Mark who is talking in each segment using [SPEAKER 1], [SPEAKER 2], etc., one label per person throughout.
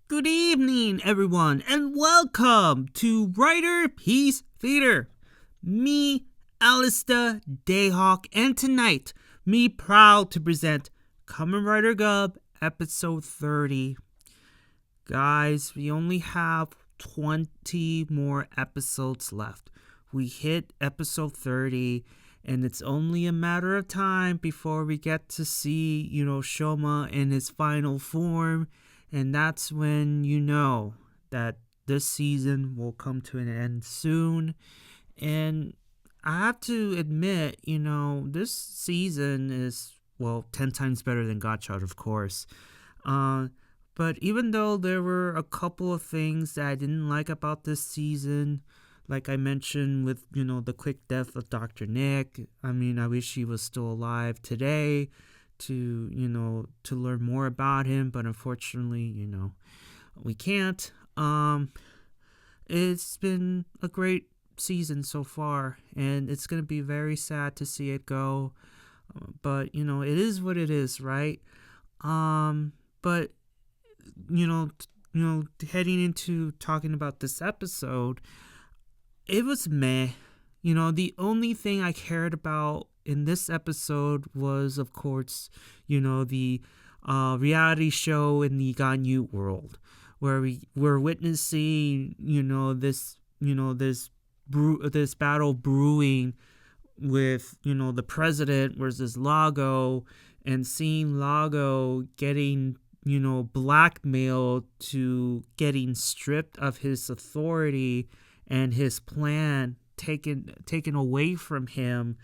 [SPEAKER 1] Good evening, everyone, and welcome to Riderpiece Theater. Me, Alistair Dayhawk, and tonight, me proud to present Kamen Rider Gavv, episode 30. Guys, we only have 20 more episodes left. We hit episode 30, and it's only a matter of time before we get to see, Shoma in his final form. And that's when you know that this season will come to an end soon. And I have to admit, this season is, 10 times better than Gotcha, of course. But even though there were a couple of things that I didn't like about this season, like I mentioned with, the quick death of Dr. Nick, I wish he was still alive today to learn more about him, but unfortunately, we can't. It's been a great season so far, and it's going to be very sad to see it go, but it is what it is, right? But heading into talking about this episode, it was meh. The only thing I cared about in this episode was, of course, the reality show in the Granute World, where we're witnessing, this battle brewing with, the president versus Lango, and seeing Lango getting, blackmailed to getting stripped of his authority and his plan taken away from him.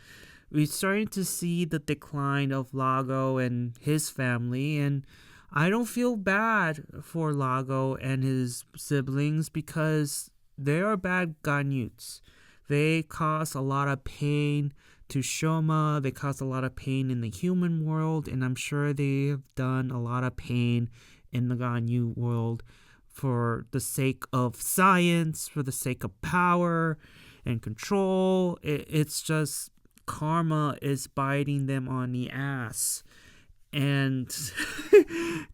[SPEAKER 1] We're starting to see the decline of Lango and his family, and I don't feel bad for Lango and his siblings because they are bad Ganutes. They cause a lot of pain to Shoma, they cause a lot of pain in the human world, and I'm sure they have done a lot of pain in the Granute world for the sake of science, for the sake of power and control. It's just karma is biting them on the ass. And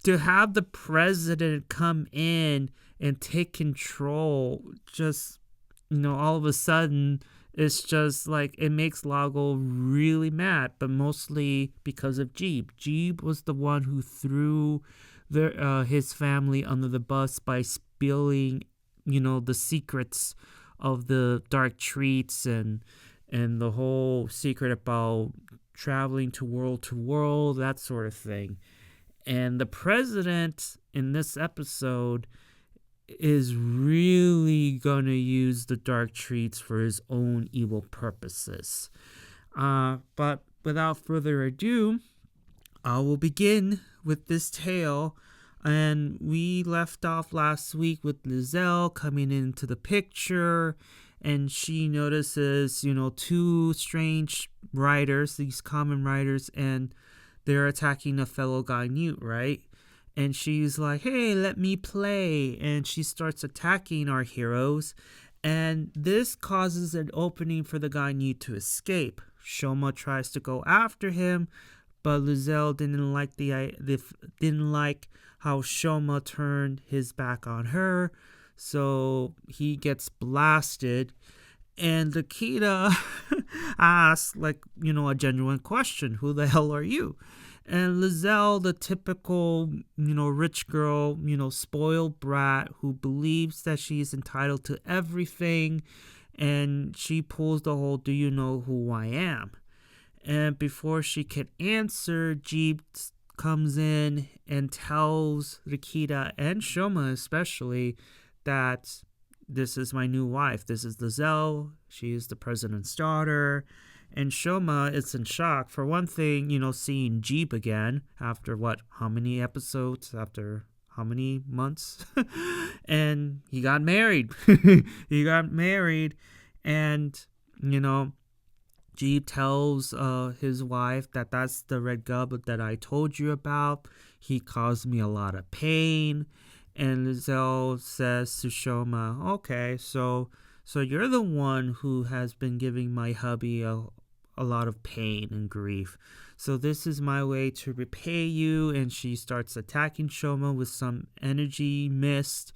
[SPEAKER 1] to have the president come in and take control, just, all of a sudden, it's just like it makes Lango really mad, but mostly because of Jeebh. Jeebh was the one who threw his family under the bus by spilling, the secrets of the dark treats and the whole secret about traveling to world, that sort of thing. And the president in this episode is really gonna use the dark treats for his own evil purposes. But without further ado, I will begin with this tale. And we left off last week with Lisle coming into the picture, and she notices, two strange riders, these Kamen riders, and they're attacking a fellow Granute, right? And she's like, hey, let me play. And she starts attacking our heroes. And this causes an opening for the Granute to escape. Shoma tries to go after him, but Lisle didn't like how Shoma turned his back on her. So he gets blasted. And Akita asks, a genuine question. Who the hell are you? And Lisle, the typical, rich girl, spoiled brat who believes that she's entitled to everything. And she pulls the whole, do you know who I am? And before she can answer, Jeebh comes in and tells Rikita and Shoma especially that this is my new wife. This is Lisle. She is the president's daughter. And Shoma is in shock. For one thing, seeing Jeebh again after how many episodes, after how many months? And he got married. And, Jeebh tells his wife that that's the red Gavv that I told you about. He caused me a lot of pain. And Lisle says to Shoma, okay, so you're the one who has been giving my hubby a a lot of pain and grief. So this is my way to repay you. And she starts attacking Shoma with some energy mist.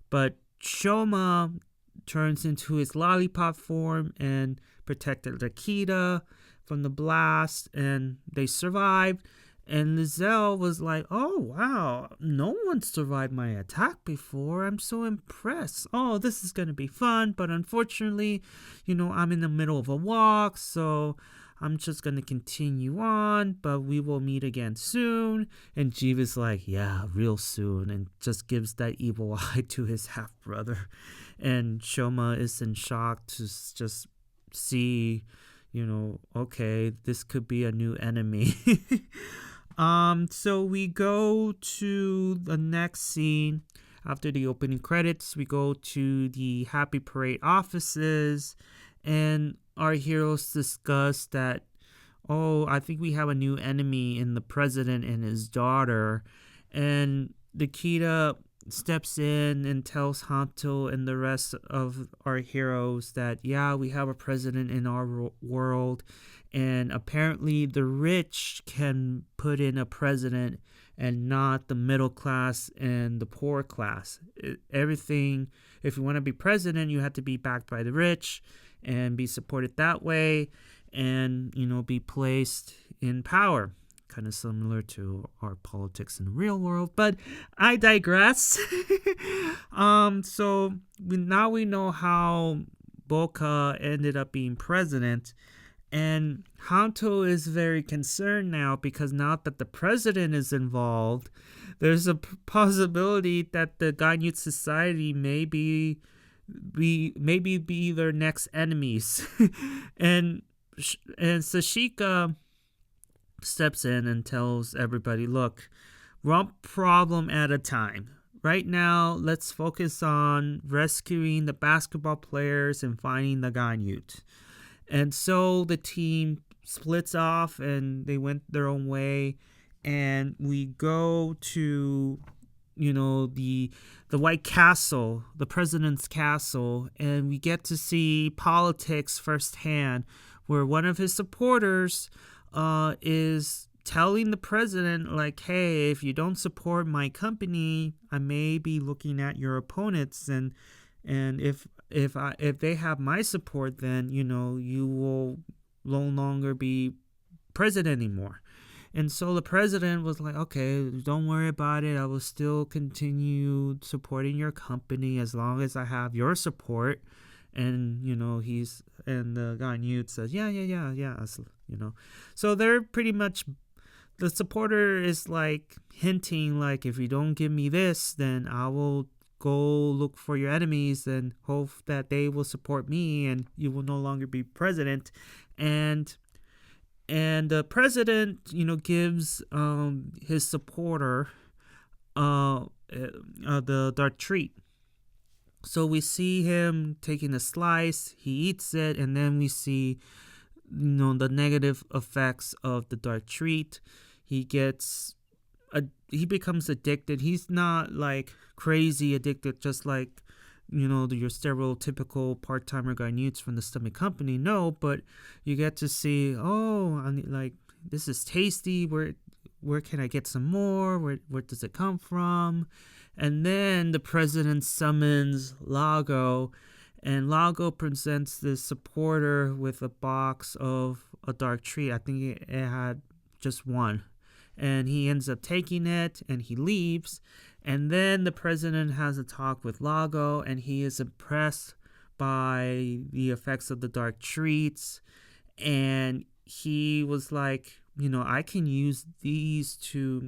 [SPEAKER 1] But Shoma turns into his lollipop form and protected Akita from the blast. And they survived. And Lisle was like, oh, wow, no one survived my attack before. I'm so impressed. Oh, this is going to be fun. But unfortunately, I'm in the middle of a walk, so I'm just going to continue on. But we will meet again soon. And Jeebh is like, yeah, real soon. And just gives that evil eye to his half-brother. And Shoma is in shock to just see, okay, this could be a new enemy. So we go to the next scene. After the opening credits, we go to the Happy Parade offices, and our heroes discuss that, I think we have a new enemy in the president and his daughter. And Nikita steps in and tells Hanto and the rest of our heroes that, yeah, we have a president in our world. And apparently the rich can put in a president and not the middle class and the poor class. Everything, if you want to be president, you have to be backed by the rich and be supported that way and, be placed in power. Kind of similar to our politics in the real world, but I digress. So now we know how Boca ended up being president. And Hanto is very concerned now because now that the president is involved, there's a possibility that the Granute Society may be their next enemies. and Sashika steps in and tells everybody, look, one problem at a time. Right now, let's focus on rescuing the basketball players and finding the Granute. And so the team splits off and they went their own way. And we go to, the White Castle, the president's castle. And we get to see politics firsthand, where one of his supporters is telling the president, like, hey, if you don't support my company, I may be looking at your opponents. And if they have my support, then, you will no longer be president anymore. And so the president was like, okay, don't worry about it. I will still continue supporting your company as long as I have your support. And, and the Granute says, yeah. So they're pretty much, the supporter is like hinting, like, if you don't give me this, then I will go look for your enemies and hope that they will support me and you will no longer be president. And the president, gives his supporter the dark treat. So we see him taking a slice, he eats it, and then we see, the negative effects of the dark treat. He becomes addicted. He's not like crazy addicted, just like, your stereotypical part-timer Granutes from the Stomach Company. No, but you get to see, this is tasty. Where can I get some more? Where does it come from? And then the president summons Lango, and Lango presents the supporter with a box of a dark treat. I think it had just one. And he ends up taking it and he leaves. And then the president has a talk with Lango, and he is impressed by the effects of the dark treats. And he was like, I can use these to,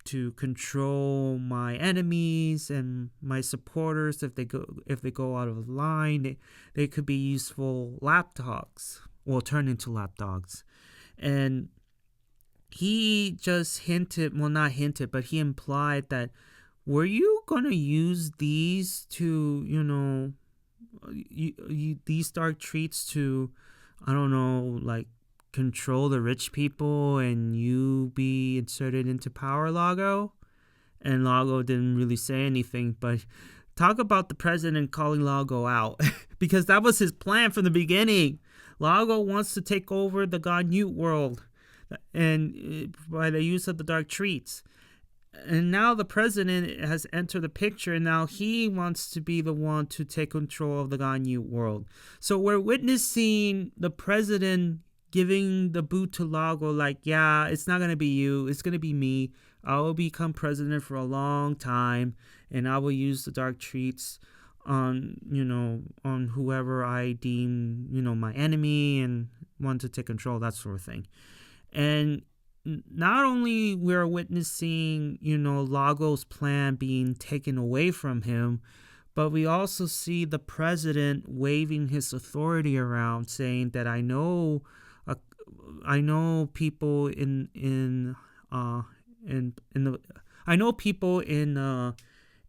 [SPEAKER 1] to control my enemies and my supporters. If they go out of line, they could be useful lapdogs, or turn into lapdogs. And he just not hinted, but he implied that, were you going to use these to, these dark treats to, I don't know, like, control the rich people and you be inserted into power, Lango? And Lango didn't really say anything, but talk about the president calling Lango out because that was his plan from the beginning. Lango wants to take over the Granute World, and by the use of the dark treats. And now the president has entered the picture, and now he wants to be the one to take control of the Granute World. So we're witnessing the president giving the boot to Lango, like, yeah, it's not going to be you, it's going to be me. I will become president for a long time, and I will use the dark treats on, on whoever I deem, my enemy and want to take control, that sort of thing. And not only we're witnessing, Lango's plan being taken away from him, but we also see the president waving his authority around, saying that I know people in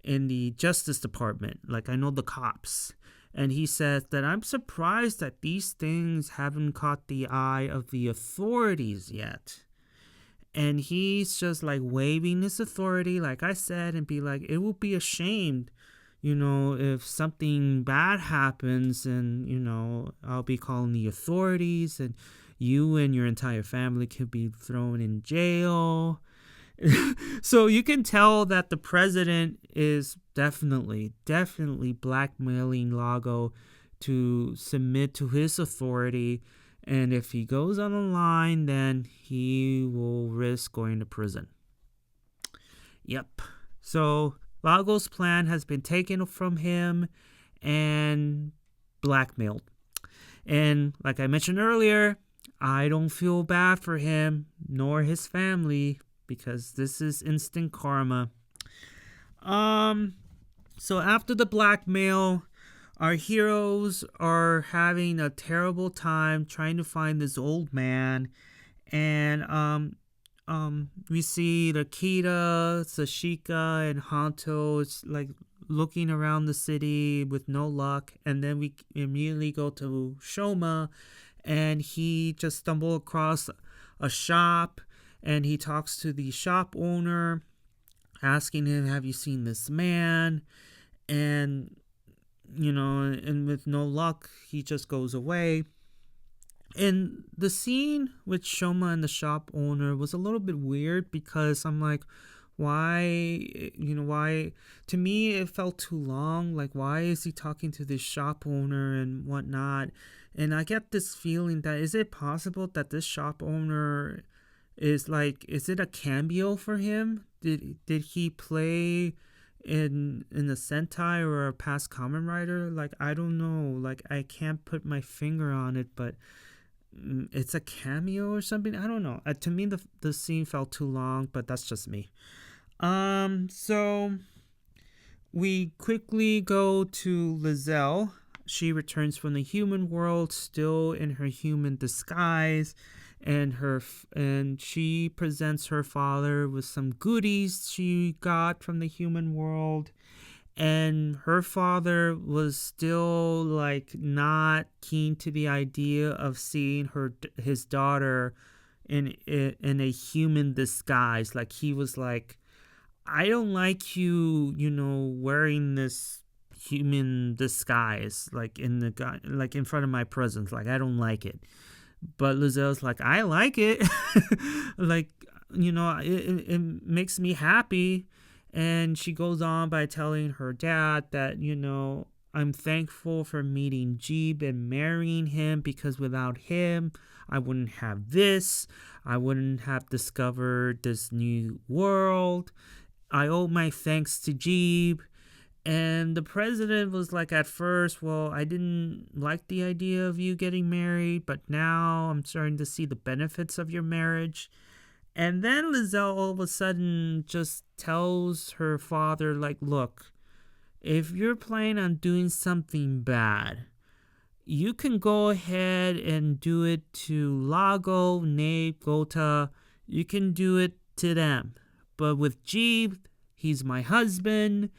[SPEAKER 1] the Justice Department, like I know the cops. And he says that I'm surprised that these things haven't caught the eye of the authorities yet. And he's just like waving his authority, like I said, and be like, it will be a shame, if something bad happens, and, I'll be calling the authorities, and you and your entire family could be thrown in jail. So you can tell that the president is definitely blackmailing Lango to submit to his authority. And if he goes on the line, then he will risk going to prison. Yep. So Lango's plan has been taken from him and blackmailed. And like I mentioned earlier, I don't feel bad for him nor his family, because this is instant karma. So after the blackmail, our heroes are having a terrible time trying to find this old man. And we see Akita, Sashika, and Hanto. It's like looking around the city with no luck. And then we immediately go to Shoma, and he just stumbled across a shop. And he talks to the shop owner, asking him, have you seen this man? And, and with no luck, he just goes away. And the scene with Shoma and the shop owner was a little bit weird, because I'm like, why, to me, it felt too long. Like, why is he talking to this shop owner and whatnot? And I get this feeling that, is it possible that this shop owner is it a cameo for him? Did he play in a Sentai or a past Kamen Rider? Like, I don't know. Like, I can't put my finger on it, but it's a cameo or something. I don't know. To me, the scene felt too long, but that's just me. So we quickly go to Lisle. She returns from the human world, still in her human disguise. And she presents her father with some goodies she got from the human world. And her father was still like not keen to the idea of seeing his daughter in a human disguise. Like, he was like, I don't like you, wearing this human disguise, like in front of my presence. Like, I don't like it. But Lisle's like, I like it. Like, it makes me happy. And she goes on by telling her dad that, I'm thankful for meeting Jeebh and marrying him, because without him, I wouldn't have this. I wouldn't have discovered this new world. I owe my thanks to Jeebh. And the president was like, at first, well, I didn't like the idea of you getting married, but now I'm starting to see the benefits of your marriage. And then Lisle all of a sudden just tells her father, like, look, if you're planning on doing something bad, you can go ahead and do it to Lango, Jeebh, Gota. You can do it to them. But with Jeebh, he's my husband.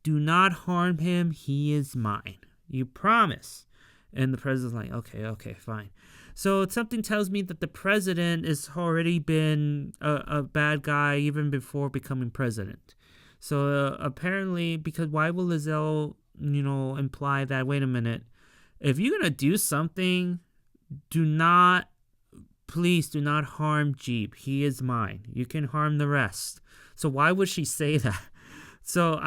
[SPEAKER 1] Do not harm him. He is mine. You promise. And the president's like, okay, fine. So something tells me that the president has already been a bad guy even before becoming president. So apparently, because why will Lisle, imply that, wait a minute, if you're going to do something, do not, please do not harm Jeebh. He is mine. You can harm the rest. So why would she say that? So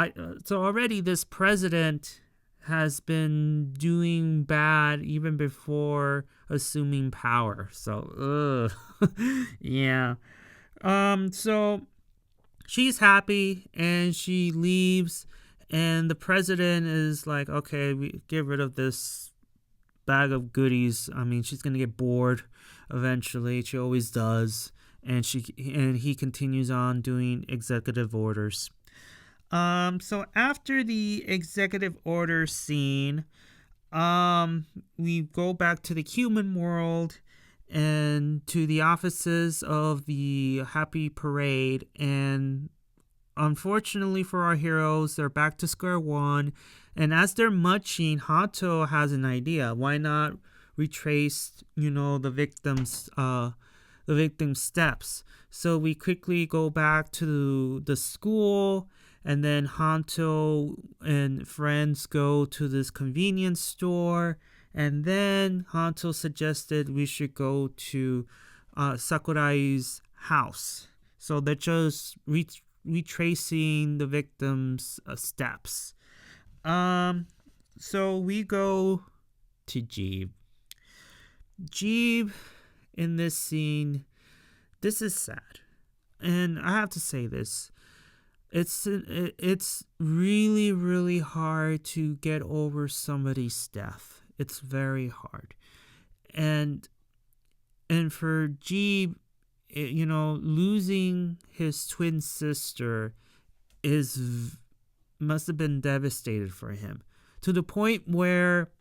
[SPEAKER 1] already this president has been doing bad even before assuming power. So, yeah. So she's happy and she leaves, and the president is like, okay, we get rid of this bag of goodies. I mean, she's gonna get bored eventually. She always does, and he continues on doing executive orders. So after the executive order scene, we go back to the human world and to the offices of the Happy Parade, and unfortunately for our heroes, they're back to square one. And as they're munching, Hato has an idea. Why not retrace, the victim's steps? So we quickly go back to the school, and then Hanto and friends go to this convenience store, and then Hanto suggested we should go to Sakurai's house. So they're just retracing the victim's steps. So we go to Jeebh. Jeebh in this scene, this is sad, and I have to say this. It's really, really hard to get over somebody's death. It's very hard, and for Jeebh, losing his twin sister must have been devastated for him, to the point where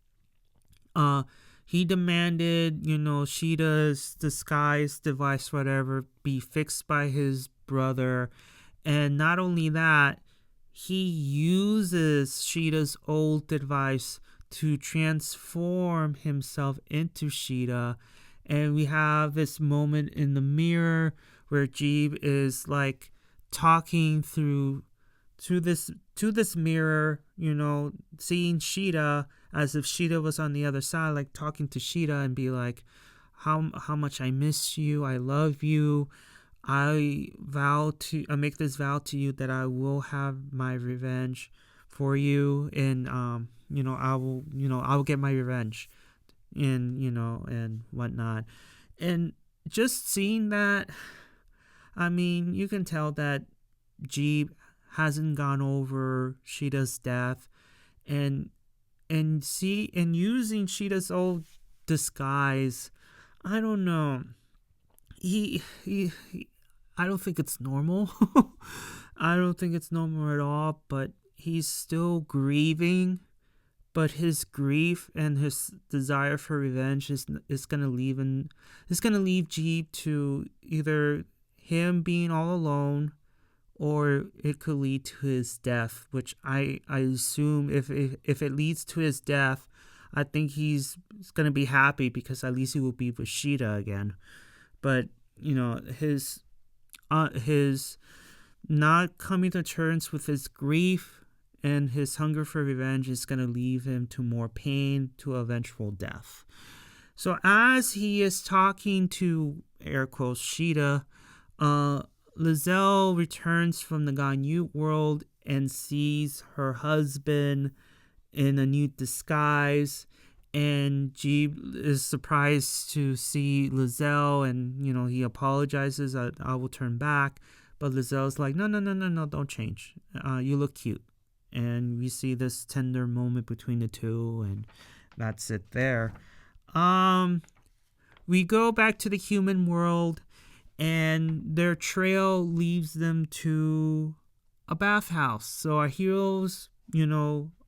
[SPEAKER 1] he demanded, Sheeta's disguise device, whatever, be fixed by his brother. And not only that, he uses Sheeta's old device to transform himself into Sheeta. And we have this moment in the mirror where Jeebh is like talking to this mirror, seeing Sheeta as if Sheeta was on the other side, like talking to Sheeta and be like, how much I miss you, I love you. I make this vow to you that I will have my revenge for you, and I will get my revenge, and and whatnot. And just seeing that, I mean, you can tell that Jeebh hasn't gone over Sheeta's death, and using Sheeta's old disguise, I don't know. He I don't think it's normal. I don't think it's normal at all, but he's still grieving. But his grief and his desire for revenge is gonna leave Jeebh to either him being all alone, or it could lead to his death, which I assume if it leads to his death, I think he's gonna be happy, because at least he will be with Sheeta again. But his not coming to terms with his grief and his hunger for revenge is going to lead him to more pain, to eventual death. So as he is talking to, air quotes, Sheeta, Lisle returns from the Granute World and sees her husband in a new disguise. And Jeebh is surprised to see Lisle, and he apologizes. I will turn back, but Lizelle's like, no, don't change. You look cute. And we see this tender moment between the two, and that's it there. We go back to the human world, and their trail leads them to a bathhouse. So our heroes,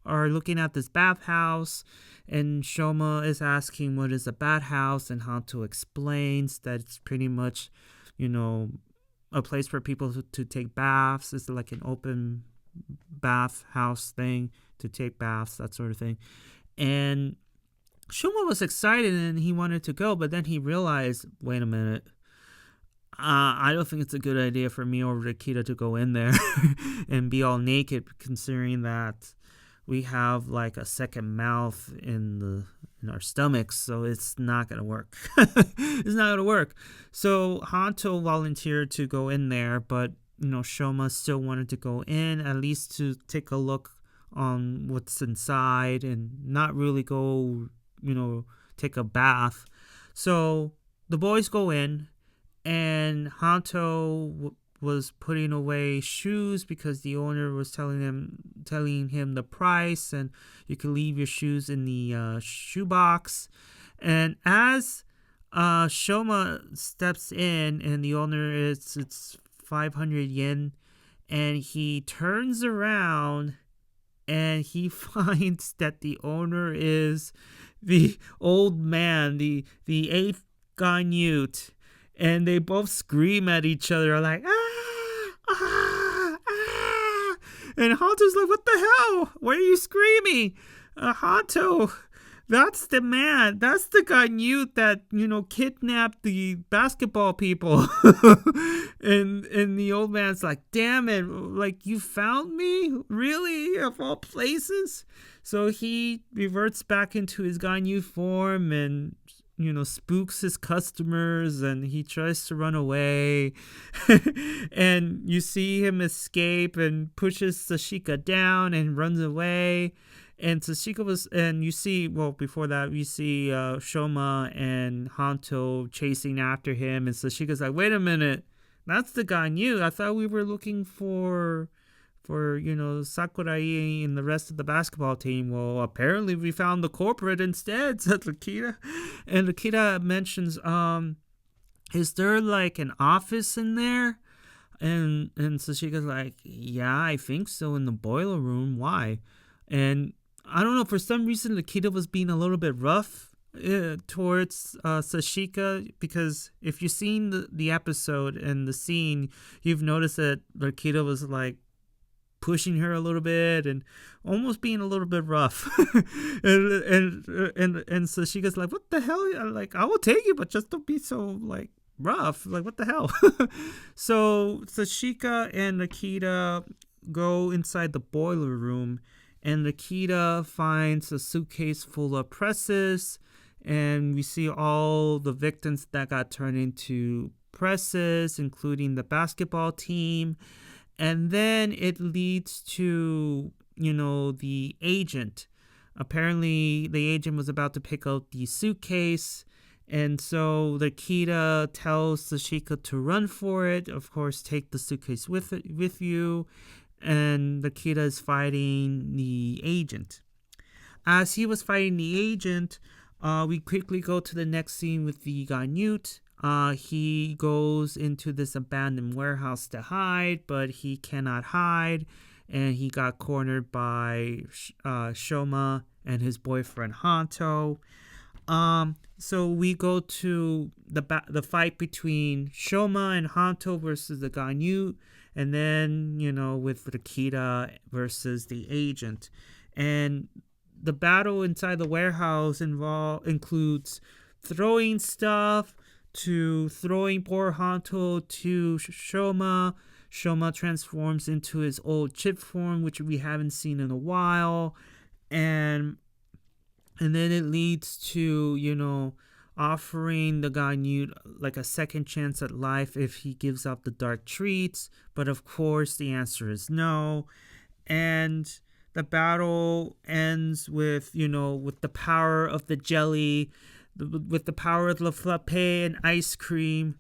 [SPEAKER 1] are looking at this bathhouse, and Shoma is asking what is a bathhouse, and Hanto explains that it's pretty much, a place for people to take baths. It's like an open bathhouse thing to take baths, that sort of thing. And Shoma was excited and he wanted to go, but then he realized, wait a minute, I don't think it's a good idea for me or Rikita to go in there and be all naked, considering that we have like a second mouth in our stomachs, so it's not gonna work. It's not gonna work. So Hanto volunteered to go in there, but Shoma still wanted to go in, at least to take a look on what's inside and not really go, take a bath. So the boys go in, and Hanto was putting away shoes because the owner was telling him the price, and you can leave your shoes in the shoebox. And as Shoma steps in, and the owner it's 500 yen, and he turns around and he finds that the owner is the old man, the eighth Granute, and they both scream at each other like, ah, ah, ah. And Hanto's like, what the hell? Why are you screaming? Hanto, that's the man. That's the Granute that, kidnapped the basketball people. and the old man's like, damn it, like, you found me? Really? Of all places? So he reverts back into his Granute form and, spooks his customers, and he tries to run away. And you see him escape and pushes Sashika down and runs away. And you see, before that, we see Shoma and Hanto chasing after him, and Sashika's like, wait a minute, that's the Granute. I thought we were looking for Sakurai and the rest of the basketball team. Well, apparently we found the corporate instead, said Lakita. And Lakita mentions, is there like an office in there? And Sashika's like, yeah, I think so, in the boiler room. Why? And I don't know, for some reason Lakita was being a little bit rough towards Sashika, because if you've seen the episode and the scene, you've noticed that Lakita was like pushing her a little bit and almost being a little bit rough. and Sashika's like, what the hell? Like, I will take you, but just don't be so like rough. Like, what the hell? So Sashika and Lakita go inside the boiler room, and Lakita finds a suitcase full of presses, and we see all the victims that got turned into presses, including the basketball team. And then it leads to, the agent. Apparently, the agent was about to pick up the suitcase, and so Lakita tells Sashika to run for it. Of course, take the suitcase with you. And Lakita is fighting the agent. As he was fighting the agent, we quickly go to the next scene with the Granute. He goes into this abandoned warehouse to hide, but he cannot hide, and he got cornered by Shoma and his boyfriend Hanto. So we go to the fight between Shoma and Hanto versus the Granute, and then, with Lakita versus the agent. And the battle inside the warehouse includes throwing stuff, to throwing poor Hanto to Shoma. Shoma transforms into his old chip form, which we haven't seen in a while. And then it leads to, offering the Granute like a second chance at life if he gives up the dark treats. But of course, the answer is no. And the battle ends with, with the power of the jelly, with the power of the frappe and ice cream.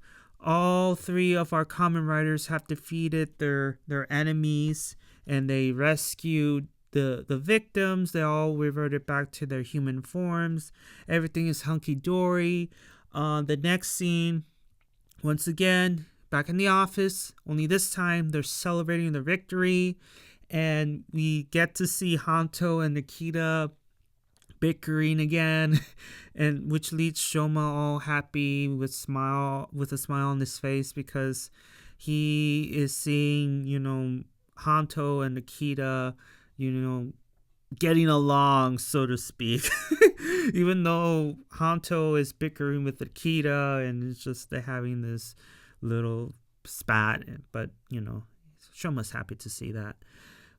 [SPEAKER 1] All three of our Kamen Riders have defeated their enemies, and they rescued the victims. They all reverted back to their human forms. Everything is hunky-dory. The next scene, once again, back in the office, only this time they're celebrating the victory, and we get to see Hanto and Lakita bickering again, and which leaves Shoma all happy with a smile on his face, because he is seeing, Hanto and Lakita, getting along, so to speak. Even though Hanto is bickering with Lakita, and it's just they're having this little spat, but Shoma's happy to see that.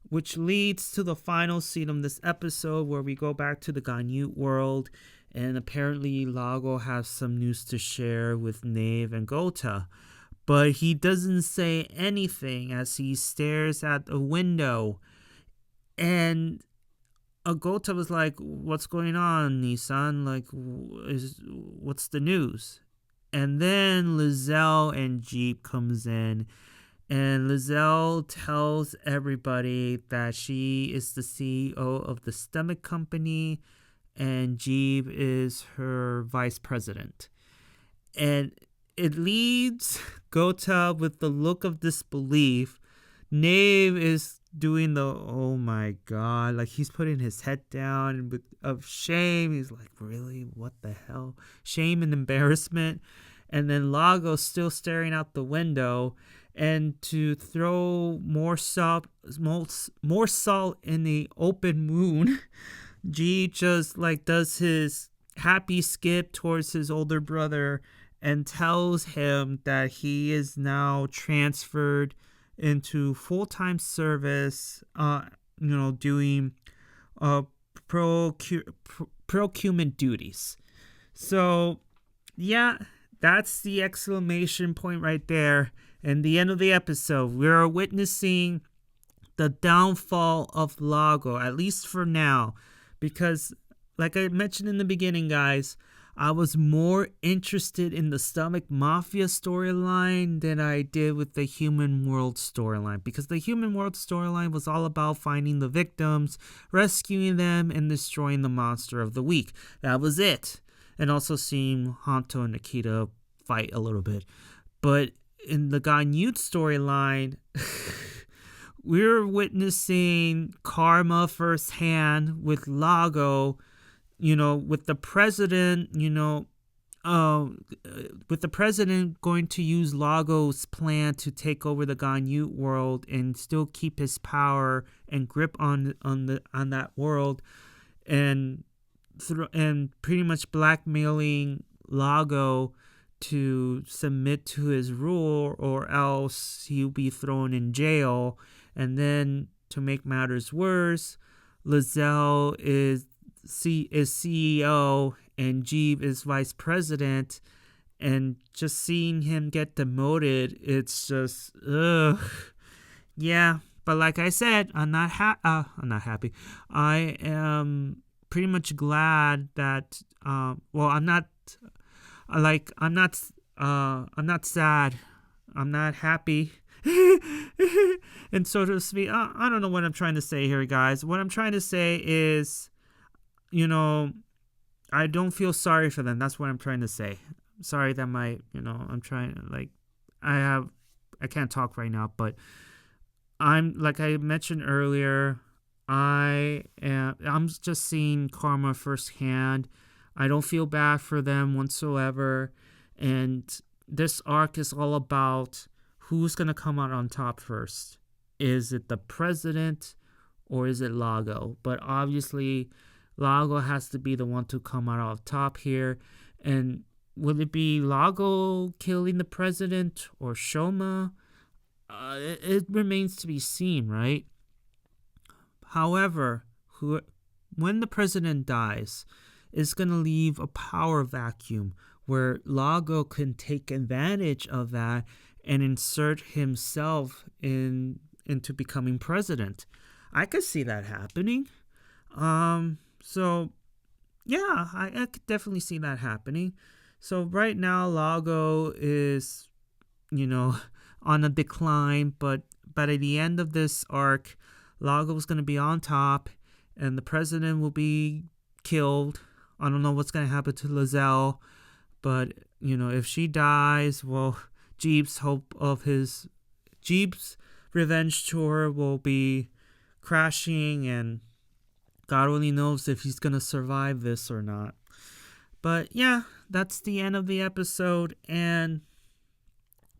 [SPEAKER 1] which leads to the final scene of this episode where we go back to the Granute World, and apparently Lango has some news to share with Jeebh and Gotha. But he doesn't say anything as he stares at the window. And Gotha was like, "What's going on, Nissan? Like, what's the news?" And then Lisle and Jeebh comes in. And Lisle tells everybody that she is the CEO of the stomach company and Jeebh is her vice president. And it leaves Gotha with the look of disbelief. Jeebh is doing the, oh my god, like he's putting his head down of shame. He's like, really? What the hell? Shame and embarrassment. And then Lango's still staring out the window. And to throw more salt in the open wound, G just like does his happy skip towards his older brother and tells him that he is now transferred into full-time service, doing procurement duties. So, yeah, that's the exclamation point right there. And the end of the episode, we're witnessing the downfall of Lango, at least for now. Because, like I mentioned in the beginning, guys, I was more interested in the Stomach Mafia storyline than I did with the Human World storyline. Because the Human World storyline was all about finding the victims, rescuing them, and destroying the monster of the week. That was it. And also seeing Hanto and Nikita fight a little bit. But in the Granute storyline, we're witnessing karma firsthand with Lango, with the president, with the president going to use Lango's plan to take over the Granute World and still keep his power and grip on that world, and pretty much blackmailing Lango to submit to his rule, or else he'll be thrown in jail. And then, to make matters worse, Lisle is CEO and Jeebh is vice president, and just seeing him get demoted, it's just ugh. Yeah, but like I said, I'm not happy. I am pretty much glad that I'm not sad. I'm not happy. And so to speak, I don't know what I'm trying to say here, guys. What I'm trying to say is, I don't feel sorry for them. That's what I'm trying to say. Sorry that I'm trying, I can't talk right now, but I'm, like I mentioned earlier, I'm just seeing karma firsthand. I don't feel bad for them whatsoever. And this arc is all about who's going to come out on top first. Is it the president or is it Lango? But obviously, Lango has to be the one to come out on top here. And will it be Lango killing the president or Shoma? It remains to be seen, right? However, when the president dies, it's going to leave a power vacuum where Lango can take advantage of that and insert himself into becoming president. I could see that happening. So, yeah, I could definitely see that happening. So right now, Lango is, on a decline, but at the end of this arc, Lango is going to be on top, and the president will be killed. I don't know what's going to happen to Lisle, but, if she dies, well, Jeebh's revenge tour will be crashing, and God only knows if he's going to survive this or not. But yeah, that's the end of the episode,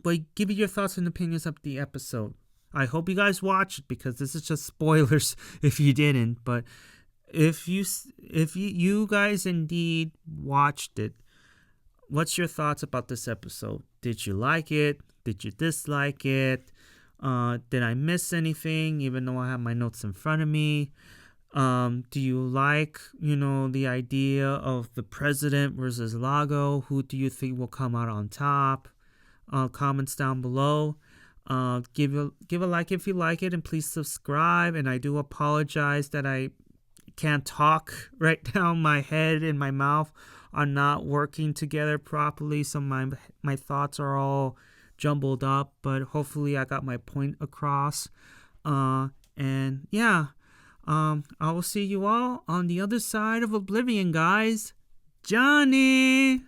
[SPEAKER 1] but give me your thoughts and opinions of the episode. I hope you guys watch it, because this is just spoilers if you didn't. But if you guys indeed watched it, what's your thoughts about this episode? Did you like it? Did you dislike it? Did I miss anything, even though I have my notes in front of me? Do you like, the idea of the president versus Lago? Who do you think will come out on top? Comments down below. Give a like if you like it, and please subscribe. And I do apologize that I can't talk right now. My head and my mouth are not working together properly, so my thoughts are all jumbled up. But hopefully, I got my point across. And yeah. I will see you all on the other side of Oblivion, guys. Johnny!